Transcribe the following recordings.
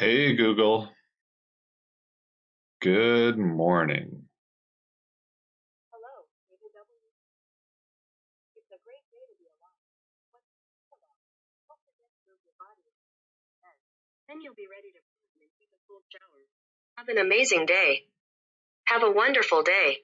Hey Google, good morning. Hello, David W. It's a great day to be alive. What's it about? Don't forget to move your body and then you'll be ready to move and take a cold shower. Have an amazing day. Have a wonderful day.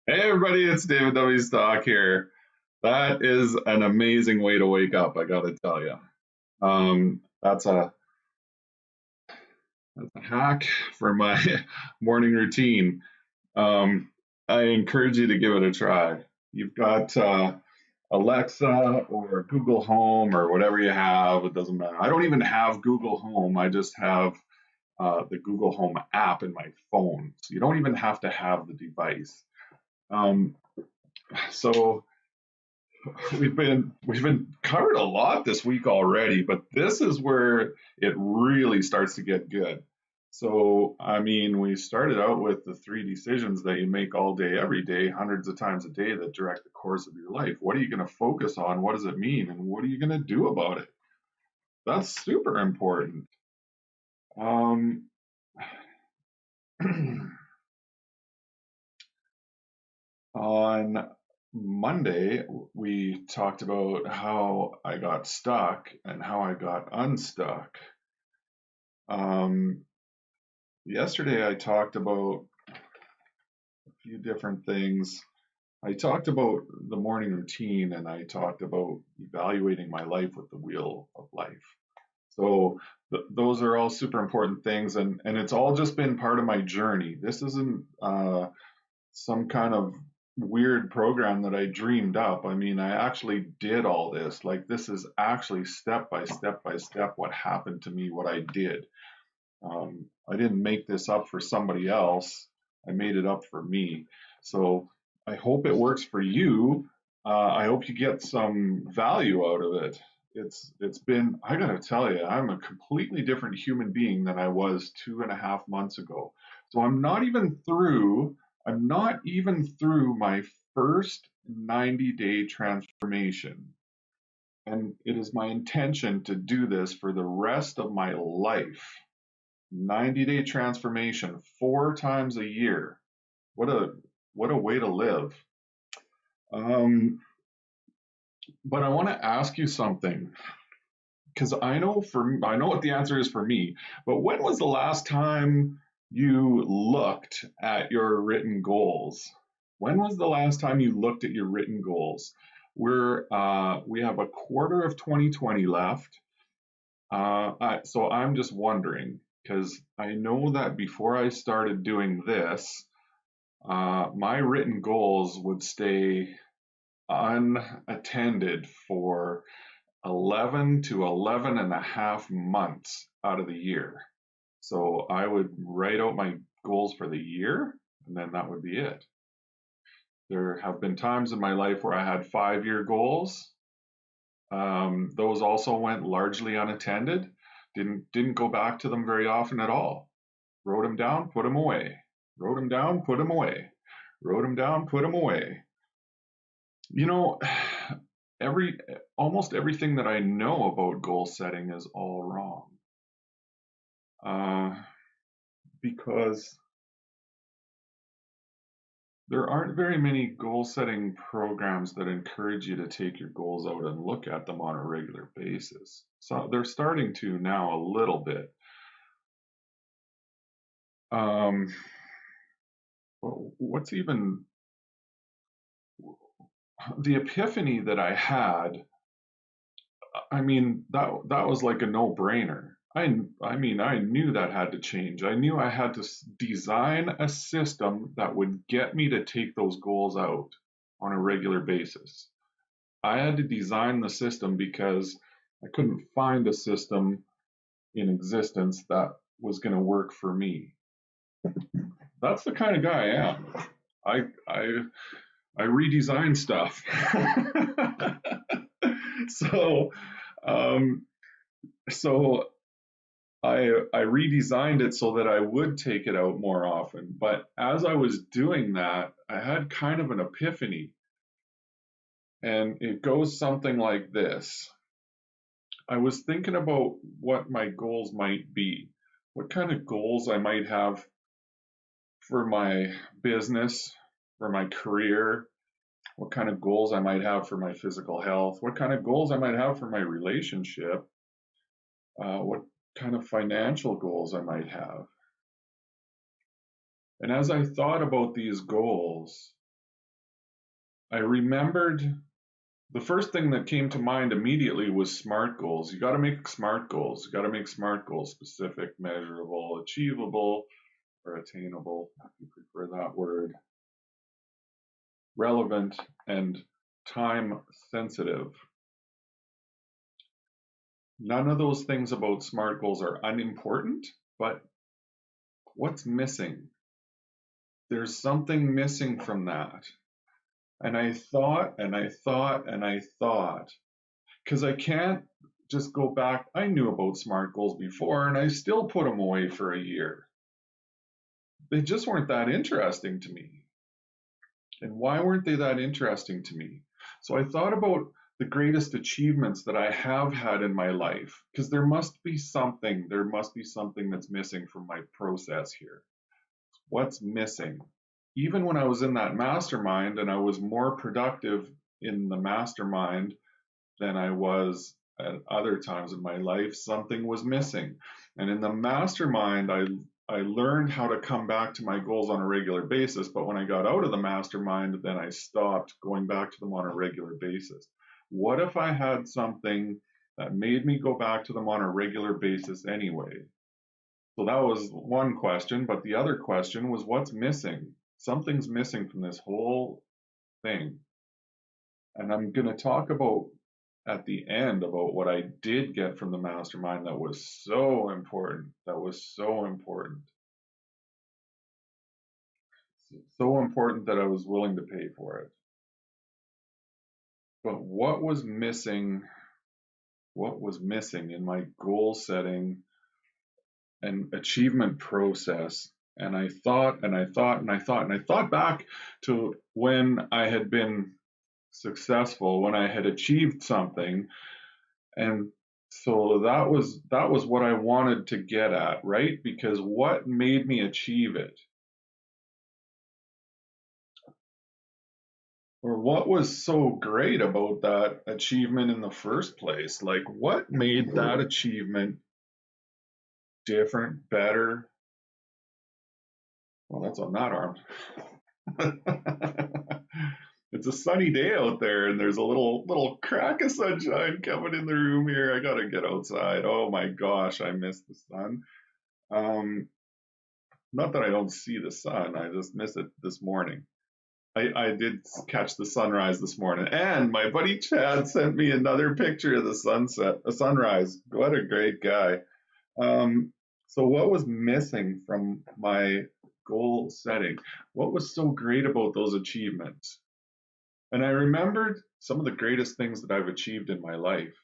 Hey everybody, it's David W. Stock here. That is an amazing way to wake up, I gotta tell you. That's a hack for my morning routine. Um, I encourage you to give it a try. You've got Alexa or Google Home or whatever you have, it doesn't matter. I don't even have Google Home, I just have the Google Home app in my phone. So you don't even have to have the device. Um, so we've been covered a lot this week already, but this is where it really starts to get good. So, I mean, we started out with the three decisions that you make all day, every day, hundreds of times a day that direct the course of your life. What are you going to focus on? What does it mean? And what are you going to do about it? That's super important. Um, On Monday, we talked about how I got stuck and how I got unstuck. Um, Yesterday, I talked about a few different things. I talked about the morning routine and I talked about evaluating my life with the wheel of life. So those are all super important things, and it's all just been part of my journey. This isn't some kind of weird program that I dreamed up. I mean, I actually did all this. Like, this is actually step by step by step what happened to me, what I did. I didn't make this up for somebody else. I made it up for me. So I hope it works for you. I hope you get some value out of it. It's been, I gotta tell you, I'm a completely different human being than I was 2.5 months ago. So I'm not even through my first 90-day transformation. And it is my intention to do this for the rest of my life. 90-day transformation 4 times a year. What a what a way to live. Um, but I want to ask you something because I know what the answer is for me. But when was the last time you looked at your written goals? When was the last time you looked at your written goals? We have a quarter of 2020 left. So I'm just wondering because I know that before I started doing this, my written goals would stay unattended for 11 to 11 and a half months out of the year. So I would write out my goals for the year, and then that would be it. There have been times in my life where I had 5-year goals. Those also went largely unattended. Didn't go back to them very often at all. Wrote them down, put them away. Wrote them down, put them away. Wrote them down, put them away. You know, every almost everything that I know about goal setting is all wrong. Because there aren't very many goal setting programs that encourage you to take your goals out and look at them on a regular basis. So they're starting to now a little bit. Um, what's even the epiphany that I had? I mean, that was like a no-brainer. I knew that had to change. I knew I had to design a system that would get me to take those goals out on a regular basis. I had to design the system because I couldn't find a system in existence that was going to work for me. That's the kind of guy I am. I I I redesign stuff. so um, so I redesigned it so that I would take it out more often. But as I was doing that, I had kind of an epiphany, and it goes something like this. I was thinking about what my goals might be, what kind of goals I might have for my business, for my career, what kind of goals I might have for my physical health, what kind of goals I might have for my relationship, what kind of financial goals I might have. And as I thought about these goals, I remembered the first thing that came to mind immediately was SMART goals. You got to make SMART goals. You got to make SMART goals: specific, measurable, achievable, or attainable, if you prefer that word, relevant, and time sensitive. None of those things about SMART goals are unimportant, but what's missing? There's something missing from that. And I thought and I thought and I thought, because I can't just go back. I knew about SMART goals before and I still put them away for a year. They just weren't that interesting to me. And why weren't they that interesting to me? So I thought about the greatest achievements that I have had in my life, because there must be something that's missing from my process here. What's missing? Even when I was in that mastermind and I was more productive in the mastermind than I was at other times in my life, something was missing. And in the mastermind, I learned how to come back to my goals on a regular basis. But when I got out of the mastermind, then I stopped going back to them on a regular basis. What if I had something that made me go back to them on a regular basis anyway? So that was one question. But the other question was, what's missing? Something's missing from this whole thing. And I'm going to talk about at the end about what I did get from the mastermind that was so important. That was so important. So important that I was willing to pay for it. But what was missing? What was missing in my goal setting and achievement process? And I thought and I thought and I thought and I thought back to when I had been successful, when I had achieved something. And so that was what I wanted to get at, right? Because what made me achieve it? Or what was so great about that achievement in the first place? Like what made that achievement different, better? Well, that's on that arm. It's a sunny day out there and there's a little crack of sunshine coming in the room here. I gotta get outside. Oh my gosh, I miss the sun. Um, Not that I don't see the sun, I just miss it this morning. I did catch the sunrise this morning, and my buddy Chad sent me another picture of the sunset, a sunrise. What a great guy. So what was missing from my goal setting? What was so great about those achievements? And I remembered some of the greatest things that I've achieved in my life.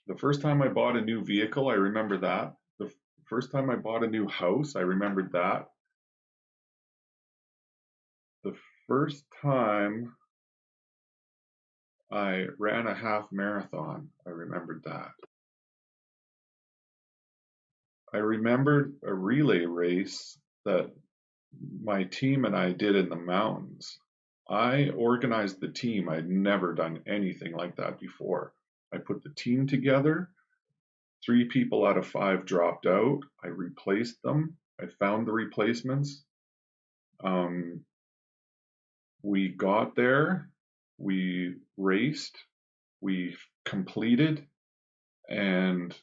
The first time I bought a new vehicle, I remember that. The first time I bought a new house, I remembered that. The first time I ran a half marathon, I remembered that. I remembered a relay race that my team and I did in the mountains. I organized the team. I'd never done anything like that before. I put the team together. 3 people out of 5 dropped out. I replaced them. I found the replacements. Um, we got there. We raced. We completed. And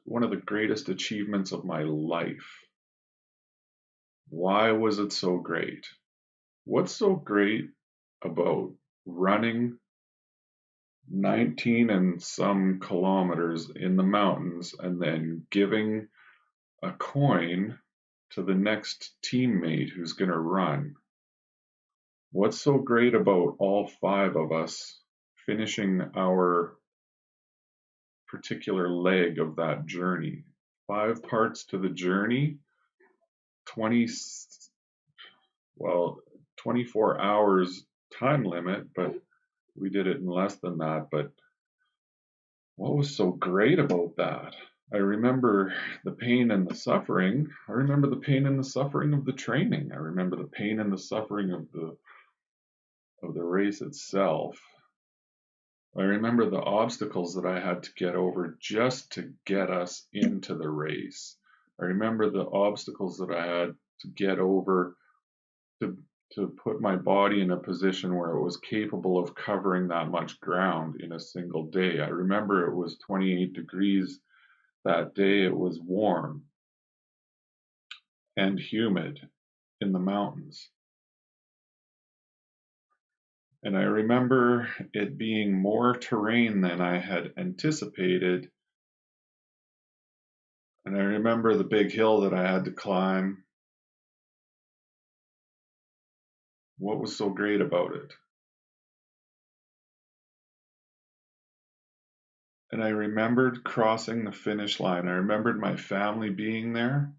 one of the greatest achievements of my life. Why was it so great? What's so great about running 19 and some kilometers in the mountains and then giving a coin to the next teammate who's going to run? What's so great about all 5 of us finishing our particular leg of that journey? 5 parts to the journey, 20, well, 24 hours time limit, but we did it in less than that. But what was so great about that? I remember the pain and the suffering. I remember the pain and the suffering of the training. I remember the pain and the suffering of the race itself. I remember the obstacles that I had to get over just to get us into the race. I remember the obstacles that I had to get over to to put my body in a position where it was capable of covering that much ground in a single day. I remember it was 28 degrees that day. It was warm and humid in the mountains. And I remember it being more terrain than I had anticipated. And I remember the big hill that I had to climb. What was so great about it? And I remembered crossing the finish line. I remembered my family being there,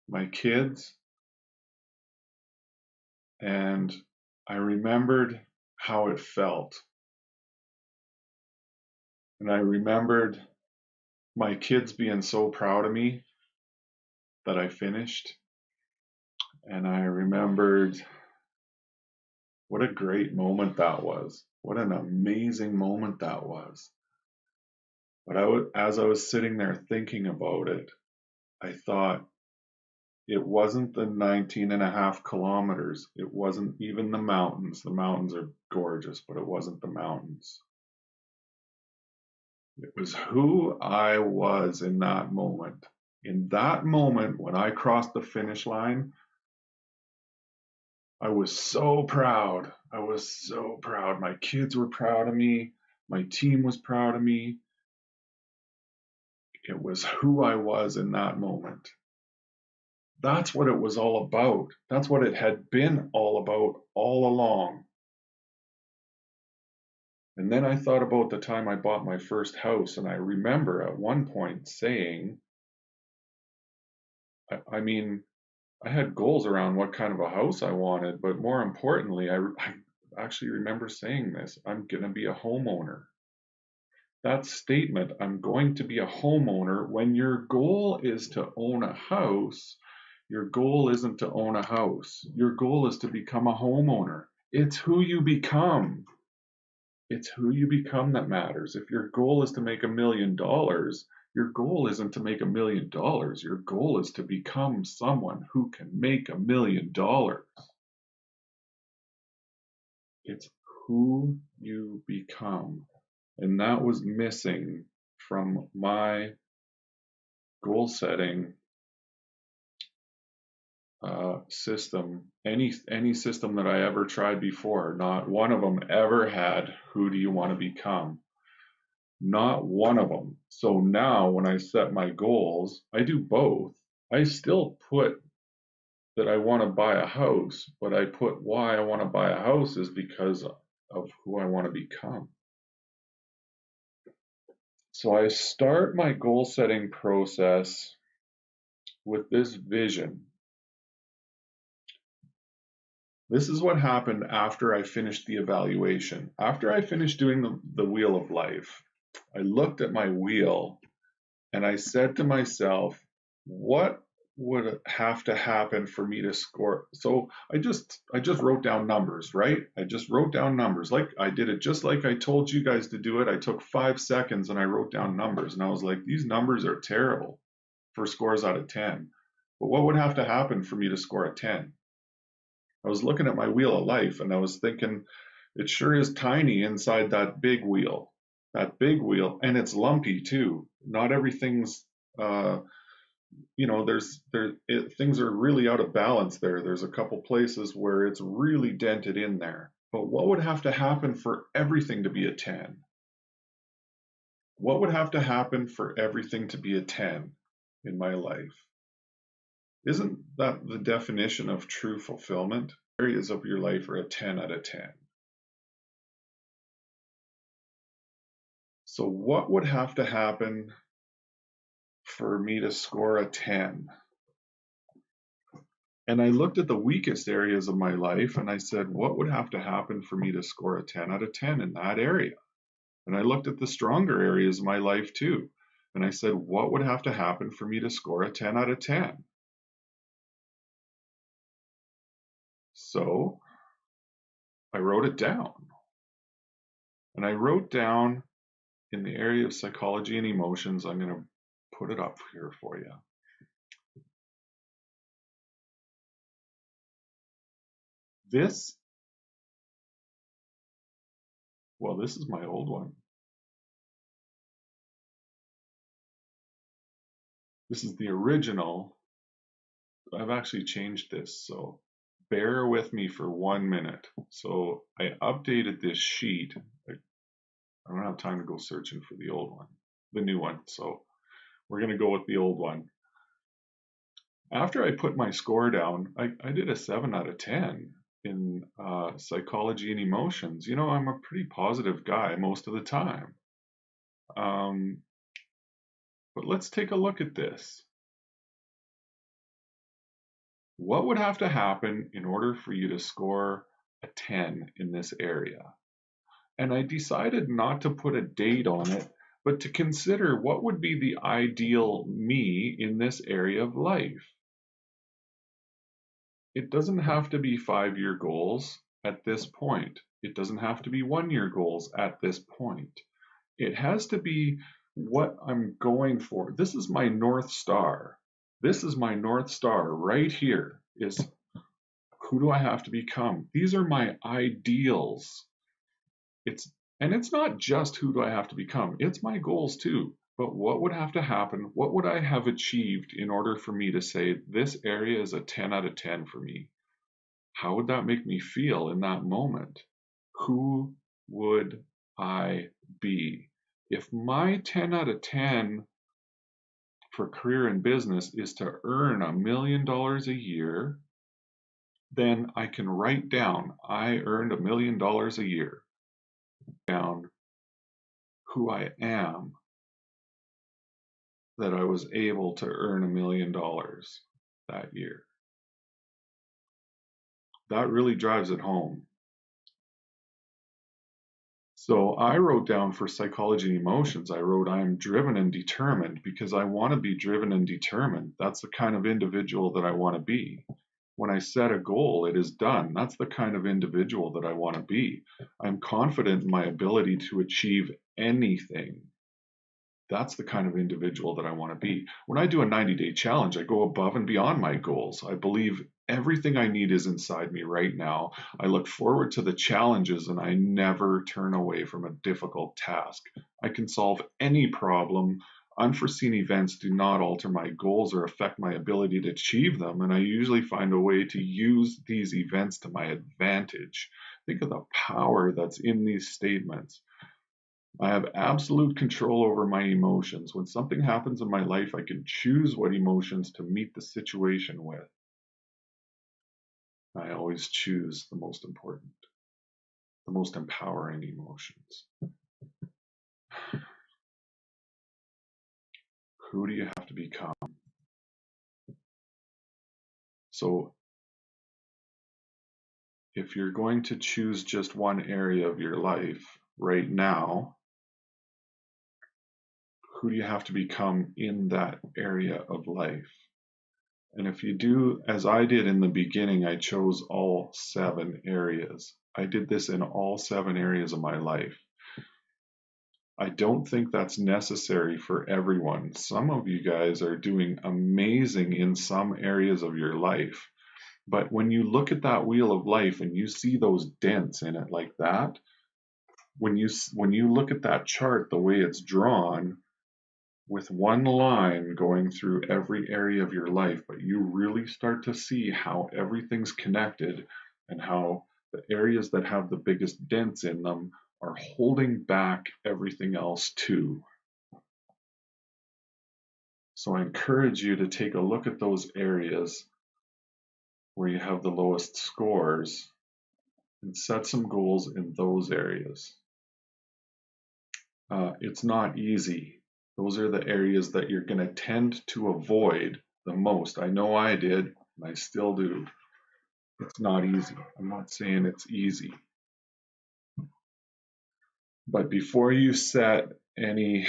my kids, and I remembered how it felt. And I remembered my kids being so proud of me that I finished. And I remembered what a great moment that was. What an amazing moment that was. But as I was sitting there thinking about it, I thought it wasn't the 19 and a half kilometers. It wasn't even the mountains. The mountains are gorgeous, but it wasn't the mountains. It was who I was in that moment. In that moment, when I crossed the finish line, I was so proud. I was so proud. My kids were proud of me. My team was proud of me. It was who I was in that moment. That's what it was all about. That's what it had been all about all along. And then I thought about the time I bought my first house, and I remember at one point saying, I mean, I had goals around what kind of a house I wanted, but more importantly, I actually remember saying this: I'm going to be a homeowner. That statement, I'm going to be a homeowner, when your goal is to own a house, your goal isn't to own a house. Your goal is to become a homeowner. It's who you become. It's who you become that matters. If your goal is to make $1 million, your goal isn't to make $1 million. Your goal is to become someone who can make $1 million. It's who you become. And that was missing from my goal setting system. Any system that I ever tried before, not one of them ever had who do you want to become. Not one of them. So now when I set my goals, I do both. I still put that I want to buy a house, but I put why I want to buy a house is because of who I want to become. So I start my goal setting process with this vision. This is what happened after I finished the evaluation. After I finished doing the wheel of life, I looked at my wheel and I said to myself, what would have to happen for me to score? So I just wrote down numbers, right? I just wrote down numbers. Like I did it just like I told you guys to do it. I took 5 seconds and I wrote down numbers and I was like, these numbers are terrible for scores out of 10. But what would have to happen for me to score a 10? I was looking at my wheel of life and I was thinking, it sure is tiny inside that big wheel. That big wheel, and it's lumpy too. Not everything's, uh, things are really out of balance there. There's a couple places where it's really dented in there. But what would have to happen for everything to be a 10? What would have to happen for everything to be a 10 in my life? Isn't that the definition of true fulfillment? Areas of your life are a 10 out of 10. So what would have to happen for me to score a 10? And I looked at the weakest areas of my life and I said, what would have to happen for me to score a 10 out of 10 in that area? And I looked at the stronger areas of my life too. And I said, what would have to happen for me to score a 10 out of 10? So I wrote it down. And I wrote down in the area of psychology and emotions, I'm going to put it up here for you. This is my old one. This is the original. I've actually changed this, so bear with me for 1 minute. So I updated this sheet. I don't have time to go searching for the old one, the new one. So we're going to go with the old one. After I put my score down, I did a 7 out of 10 in psychology and emotions. I'm a pretty positive guy most of the time. But let's take a look at this. What would have to happen in order for you to score a 10 in this area? And I decided not to put a date on it, but to consider what would be the ideal me in this area of life. It doesn't have to be 5-year goals at this point. It doesn't have to be 1-year goals at this point. It has to be what I'm going for. This is my North Star. This is my North Star right here is who do I have to become? These are my ideals. It's not just who do I have to become, it's my goals too. But what would have to happen? What would I have achieved in order for me to say this area is a 10 out of 10 for me? How would that make me feel in that moment? Who would I be? If my 10 out of 10 for career and business is to earn $1 million a year, then I can write down I earned $1 million a year, down who I am, that I was able to earn $1 million that year. That really drives it home. So I wrote down for psychology and emotions, I wrote I'm driven and determined because I want to be driven and determined. That's the kind of individual that I want to be. When I set a goal, it is done. That's the kind of individual that I want to be. I'm confident in my ability to achieve anything. That's the kind of individual that I want to be. When I do a 90-day challenge, I go above and beyond my goals. I believe everything I need is inside me right now. I look forward to the challenges and I never turn away from a difficult task. I can solve any problem. Unforeseen events do not alter my goals or affect my ability to achieve them, and I usually find a way to use these events to my advantage. Think of the power that's in these statements. I have absolute control over my emotions. When something happens in my life, I can choose what emotions to meet the situation with. I always choose the most important, the most empowering emotions. Who do you have to become? So if you're going to choose just one area of your life right now, who do you have to become in that area of life? And if you do, as I did in the beginning, I chose all 7 areas. I did this in all 7 areas of my life. I don't think that's necessary for everyone. Some of you guys are doing amazing in some areas of your life. But when you look at that wheel of life and you see those dents in it like that, when you look at that chart the way it's drawn, with one line going through every area of your life, but you really start to see how everything's connected and how the areas that have the biggest dents in them are holding back everything else too. So I encourage you to take a look at those areas where you have the lowest scores and set some goals in those areas. It's not easy. Those are the areas that you're going to tend to avoid the most. I know I did, and I still do. It's not easy. I'm not saying it's easy. But before you set any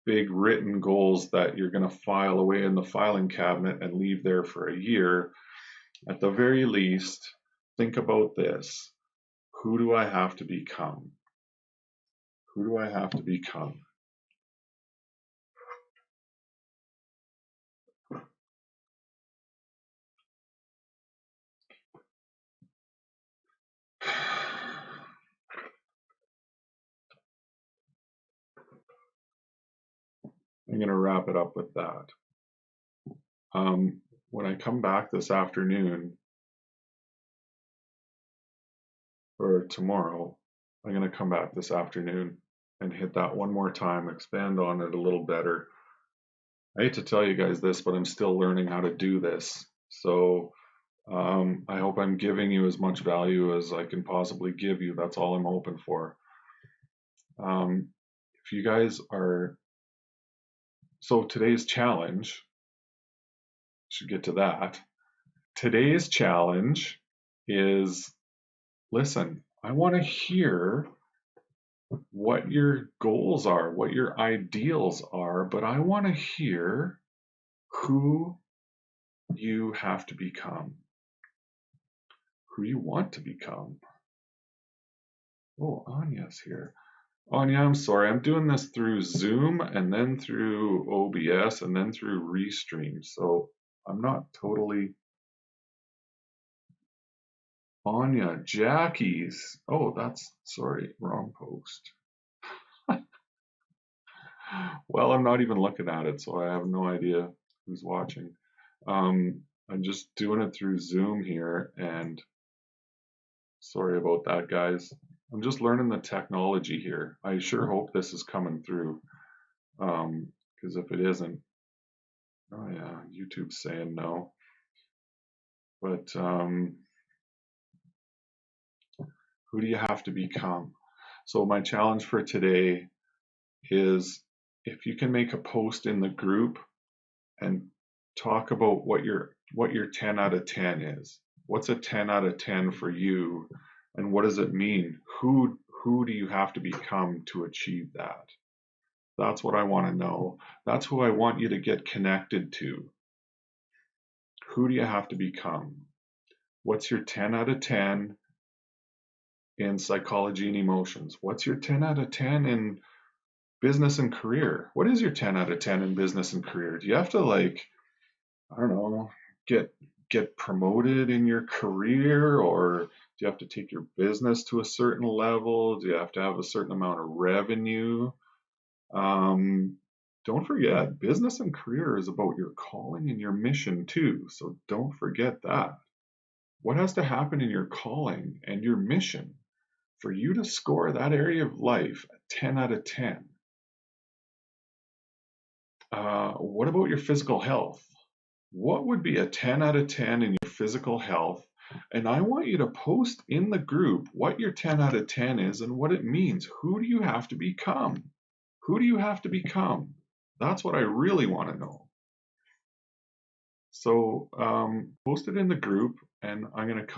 big written goals that you're going to file away in the filing cabinet and leave there for a year, at the very least, think about this. Who do I have to become? Who do I have to become? I'm going to wrap it up with that. When I come back this afternoon or tomorrow, I'm going to come back this afternoon and hit that one more time, expand on it a little better. I hate to tell you guys this, but I'm still learning how to do this. So I hope I'm giving you as much value as I can possibly give you. That's all I'm hoping for. If you guys are, so today's challenge, should get to that. Today's challenge is, listen, I want to hear what your goals are, what your ideals are, but I want to hear who you have to become, who you want to become. Oh, Anya's here. Anya, I'm sorry. I'm doing this through Zoom and then through OBS and then through Restream. So I'm not totally. Anya, Jackie's. Oh, that's, sorry, wrong post. Well, I'm not even looking at it, so I have no idea who's watching. I'm just doing it through Zoom here, and sorry about that, guys. I'm just learning the technology here. I sure hope this is coming through, because if it isn't, oh yeah, YouTube's saying no. But who do you have to become? So my challenge for today is, if you can make a post in the group and talk about what your 10 out of 10 is. What's a 10 out of 10 for you, and what does it mean? Who do you have to become to achieve that? That's what I want to know. That's who I want you to get connected to. Who do you have to become? What's your 10 out of 10 in psychology and emotions? What's your 10 out of 10 in business and career? What is your 10 out of 10 in business and career? Do you have to, like, I don't know, get promoted in your career, or do you have to take your business to a certain level? Do you have to have a certain amount of revenue? Don't forget, business and career is about your calling and your mission too. So don't forget that. What has to happen in your calling and your mission for you to score that area of life a 10 out of 10? What about your physical health? What would be a 10 out of 10 in your physical health? And I want you to post in the group what your 10 out of 10 is and what it means. Who do you have to become? Who do you have to become? That's what I really want to know. So post it in the group, and I'm going to come